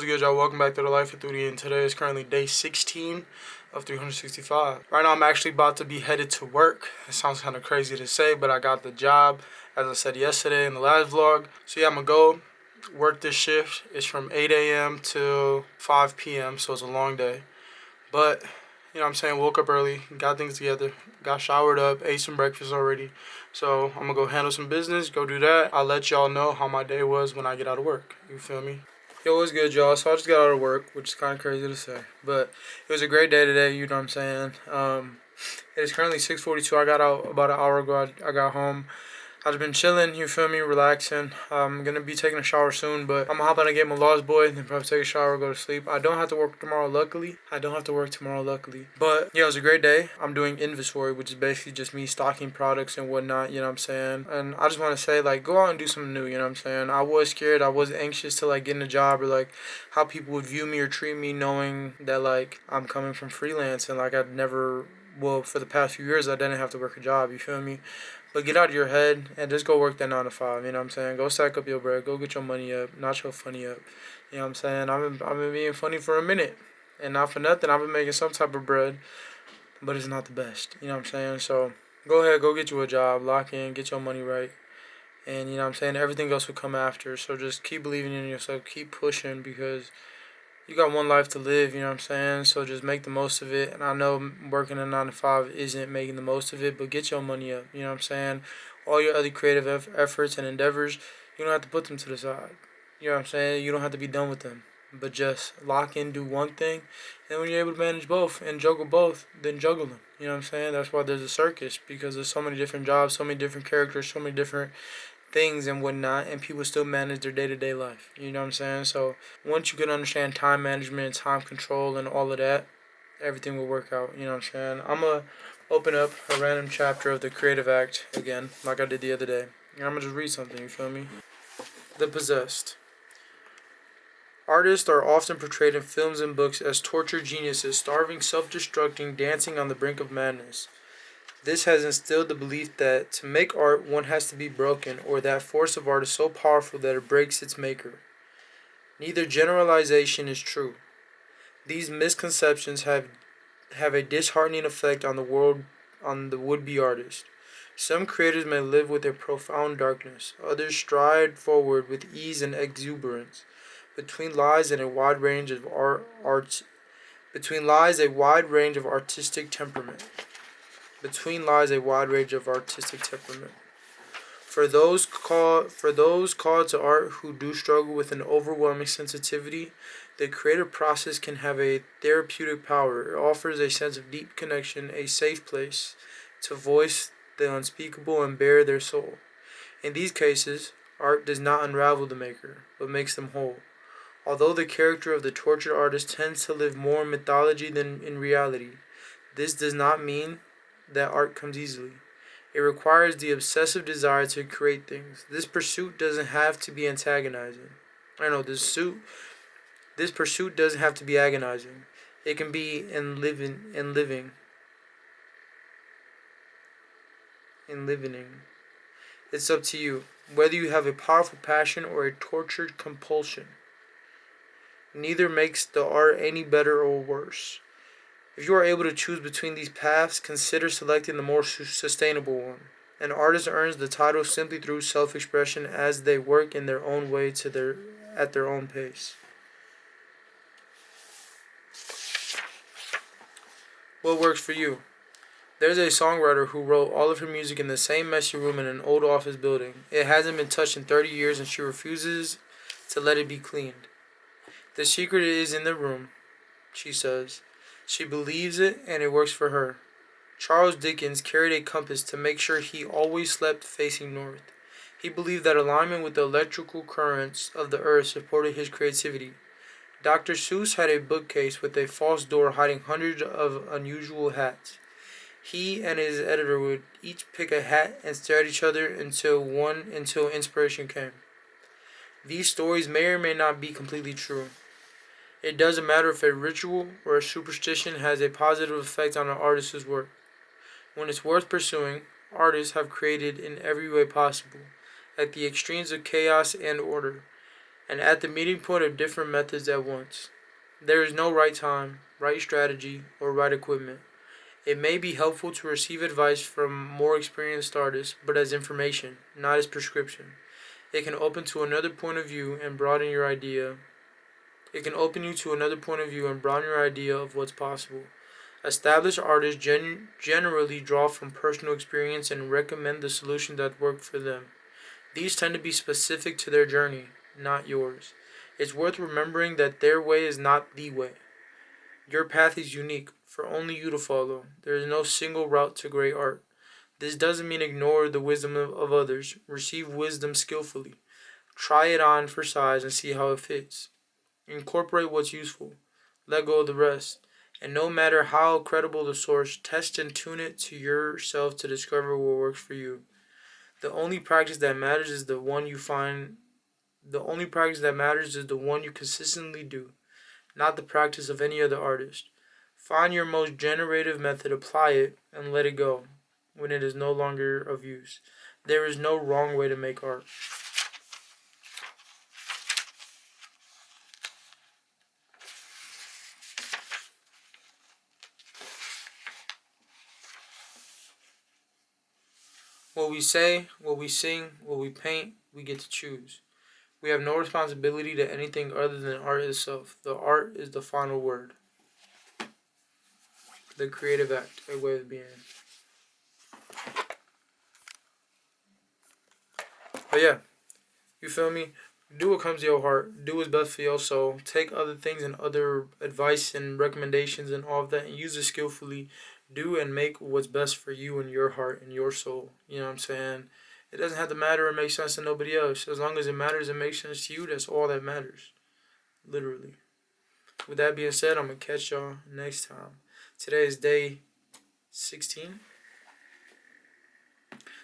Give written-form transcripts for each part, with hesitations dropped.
good, y'all? Welcome back to the Life of Turin. Today is currently day 16 of 365. Right now, I'm actually about to be headed to work. It sounds kind of crazy to say, but I got the job, as I said yesterday in the last vlog. So yeah, I'm going to go work this shift. It's from 8 a.m. to 5 p.m., so it's a long day. But, you know what I'm saying, woke up early, got things together, got showered up, ate some breakfast already. So I'm going to go handle some business, go do that. I'll let y'all know how my day was when I get out of work. You feel me? Yo, what's good, y'all? So I just got out of work, which is kind of crazy to say. But it was a great day today, you know what I'm saying? It is currently 6:42. I got out about an hour ago. I got home. I've been chilling, you feel me, relaxing. I'm going to be taking a shower soon, but I'm going to hop on a game of Lost Boy and then probably take a shower, go to sleep. I don't have to work tomorrow, luckily. But, yeah, it was a great day. I'm doing inventory, which is basically just me stocking products and whatnot, you know what I'm saying? And I just want to say, like, go out and do something new, you know what I'm saying? I was scared. I was anxious to, like, get in a job or, like, how people would view me or treat me knowing that, like, I'm coming from freelance and, like, I'd never... Well, for the past few years, I didn't have to work a job, you feel me? But get out of your head and just go work that 9 to 5, you know what I'm saying? Go stack up your bread, go get your money up, not your funny up. You know what I'm saying? I've been being funny for a minute. And not for nothing, I've been making some type of bread, but it's not the best, you know what I'm saying? So go ahead, go get you a job, lock in, get your money right. And you know what I'm saying? Everything else will come after. So just keep believing in yourself, keep pushing because you got one life to live, you know what I'm saying? So just make the most of it. And I know working a 9 to 5 isn't making the most of it, but get your money up, you know what I'm saying? All your other creative efforts and endeavors, you don't have to put them to the side. You know what I'm saying? You don't have to be done with them. But just lock in, do one thing. And when you're able to manage both and juggle both, then juggle them. You know what I'm saying? That's why there's a circus, because there's so many different jobs, so many different characters, so many different things and whatnot, and people still manage their day-to-day life. You know what I'm saying? So once you can understand time management, time control, and all of that, everything will work out. You know what I'm saying? I'm going to open up a random chapter of the Creative Act again, like I did the other day. And I'm going to just read something, you feel me? The Possessed. Artists are often portrayed in films and books as tortured geniuses, starving, self-destructing, dancing on the brink of madness. This has instilled the belief that to make art, one has to be broken, or that force of art is so powerful that it breaks its maker. Neither generalization is true. These misconceptions have a disheartening effect on the would-be artist. Some creators may live with a profound darkness. Others stride forward with ease and exuberance. Between lies a wide range of artistic temperament. For those called to art who do struggle with an overwhelming sensitivity, the creative process can have a therapeutic power. It offers a sense of deep connection, a safe place to voice the unspeakable and bare their soul. In these cases, art does not unravel the maker, but makes them whole. Although the character of the tortured artist tends to live more in mythology than in reality, this does not mean that art comes easily. It requires the obsessive desire to create things. This pursuit doesn't have to be antagonizing. This pursuit doesn't have to be agonizing. It can be enlivening. It's up to you, whether you have a powerful passion or a tortured compulsion. Neither makes the art any better or worse. If you are able to choose between these paths, consider selecting the more sustainable one. An artist earns the title simply through self-expression as they work in their own way at their own pace. What works for you? There's a songwriter who wrote all of her music in the same messy room in an old office building. It hasn't been touched in 30 years and she refuses to let it be cleaned. The secret is in the room, she says. She believes it and it works for her. Charles Dickens carried a compass to make sure he always slept facing north. He believed that alignment with the electrical currents of the earth supported his creativity. Dr. Seuss had a bookcase with a false door hiding hundreds of unusual hats. He and his editor would each pick a hat and stare at each other until inspiration came. These stories may or may not be completely true. It doesn't matter if a ritual or a superstition has a positive effect on an artist's work. When it's worth pursuing, artists have created in every way possible, at the extremes of chaos and order. and at the meeting point of different methods at once. There is no right time, right strategy, or right equipment. It may be helpful to receive advice from more experienced artists, but as information, not as prescription. It can open to another point of view and broaden your idea. It can open you to another point of view and broaden your idea of what's possible. Established artists generally draw from personal experience and recommend the solution that worked for them. These tend to be specific to their journey, not yours. It's worth remembering that their way is not the way. Your path is unique, for only you to follow. There is no single route to great art. This doesn't mean ignore the wisdom of others. Receive wisdom skillfully. Try it on for size and see how it fits. Incorporate what's useful. Let go of the rest. And no matter how credible the source, test and tune it to yourself to discover what works for you. The only practice that matters is the one you find. The only practice that matters is the one you consistently do, not the practice of any other artist. Find your most generative method, apply it, and let it go when it is no longer of use. There is no wrong way to make art. What we say, what we sing, what we paint, we get to choose. We have no responsibility to anything other than art itself. The art is the final word. The creative act, a way of being. But yeah, you feel me? Do what comes to your heart. Do what's best for your soul. Take other things and other advice and recommendations and all of that and use it skillfully. Do and make what's best for you and your heart and your soul. You know what I'm saying? It doesn't have to matter or make sense to nobody else. As long as it matters and makes sense to you, that's all that matters. Literally. With that being said, I'm going to catch y'all next time. Today is day 16.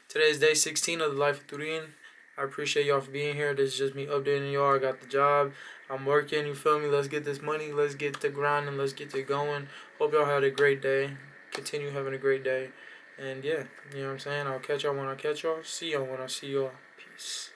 Today is day 16 of the Life of Turin. I appreciate y'all for being here. This is just me updating y'all. I got the job. I'm working. You feel me? Let's get this money. Let's get to grinding. Let's get to going. Hope y'all had a great day. Continue having a great day. And yeah, you know what I'm saying? I'll catch y'all when I catch y'all. See y'all when I see y'all. Peace.